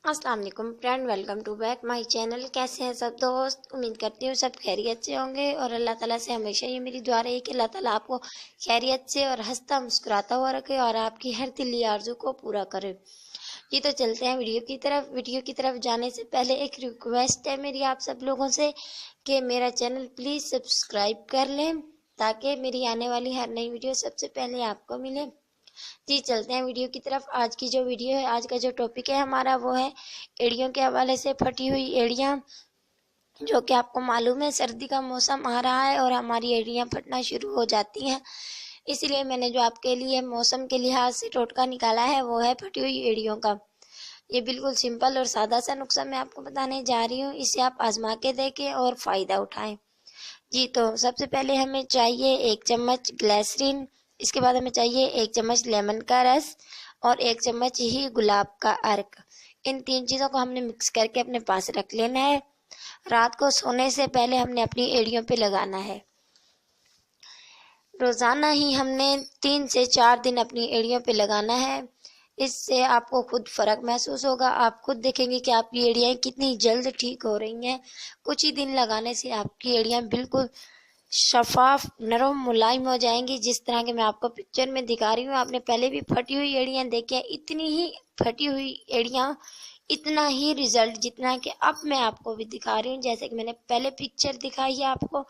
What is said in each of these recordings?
अस्सलाम वालेकुम friend, welcome to back my channel. कैसे हैं सब दोस्त? उम्मीद करती हूँ सब खैरियत से होंगे और अल्लाह ताला से हमेशा ये मेरी दुआ रही कि अल्लाह ताला आपको खैरियत से और हंसता मुस्कुराता हुआ रखे और आपकी हर दिली आरज़ू को पूरा करे। जी तो चलते हैं वीडियो की तरफ जाने से पहले एक रिक्वेस्ट है मेरी आप सब लोगों से कि मेरा चैनल प्लीज़ सब्सक्राइब कर लें ताकि मेरी आने वाली हर नई वीडियो सबसे पहले आपको मिले। जी चलते हैं वीडियो की तरफ। आज की जो वीडियो है, आज का जो टॉपिक है हमारा, वो है एड़ियों के हवाले से। फटी हुई एड़ियाँ, जो कि आपको मालूम है सर्दी का मौसम आ रहा है और हमारी एड़ियाँ फटना शुरू हो जाती हैं। इसीलिए मैंने जो आपके लिए मौसम के लिहाज से टोटका निकाला है वो है फटी हुई एड़ियों का। ये बिल्कुल सिंपल और सादा सा नुस्खा मैं आपको बताने जा रही हूँ। इसे आप आजमा के देखें और फ़ायदा उठाएं। जी तो सबसे पहले हमें चाहिए 1 चम्मच ग्लिसरीन। इसके बाद हमें चाहिए 1 चम्मच लेमन का रस और 1 चम्मच ही गुलाब का अर्क। इन 3 चीज़ों को हमने मिक्स करके अपने पास रख लेना है। रात को सोने से पहले हमने अपनी एड़ियों पे लगाना है। रोज़ाना ही हमने 3 से 4 दिन अपनी एड़ियों पे लगाना है। इससे आपको खुद फ़र्क महसूस होगा। आप खुद देखेंगे कि आपकी एड़ियाँ कितनी जल्द ठीक हो रही हैं। कुछ ही दिन लगाने से आपकी एड़ियाँ बिल्कुल शफाफ, नरम, मुलायम हो जाएंगी। जिस तरह के मैं आपको पिक्चर में दिखा रही हूँ, आपने पहले भी फटी हुई एड़ियाँ देखी हैं। इतनी ही फटी हुई एड़ियाँ, इतना ही रिजल्ट जितना कि अब मैं आपको भी दिखा रही हूँ। जैसे कि मैंने पहले पिक्चर दिखाई है आपको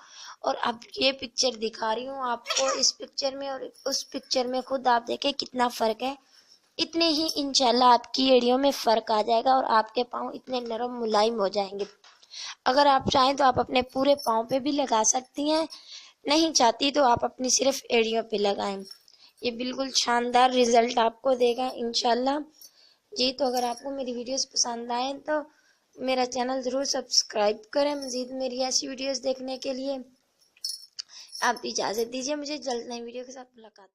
और अब ये पिक्चर दिखा रही हूँ आपको। इस पिक्चर में और उस पिक्चर में खुद आप देखें कितना फ़र्क है। इतने ही इंशाल्लाह आपकी एड़ियों में फ़र्क आ जाएगा और आपके पाँव इतने नरम मुलायम हो जाएंगे। अगर आप चाहें तो आप अपने पूरे पाँव पे भी लगा सकती हैं, नहीं चाहती तो आप अपनी सिर्फ एड़ियों पे लगाएं। ये बिल्कुल शानदार रिजल्ट आपको देगा इंशाल्लाह। जी तो अगर आपको मेरी वीडियोस पसंद आए तो मेरा चैनल ज़रूर सब्सक्राइब करें। मज़ीद मेरी ऐसी वीडियोस देखने के लिए आप इजाज़त दीजिए। मुझे जल्द नई वीडियो के साथ मुलाकात।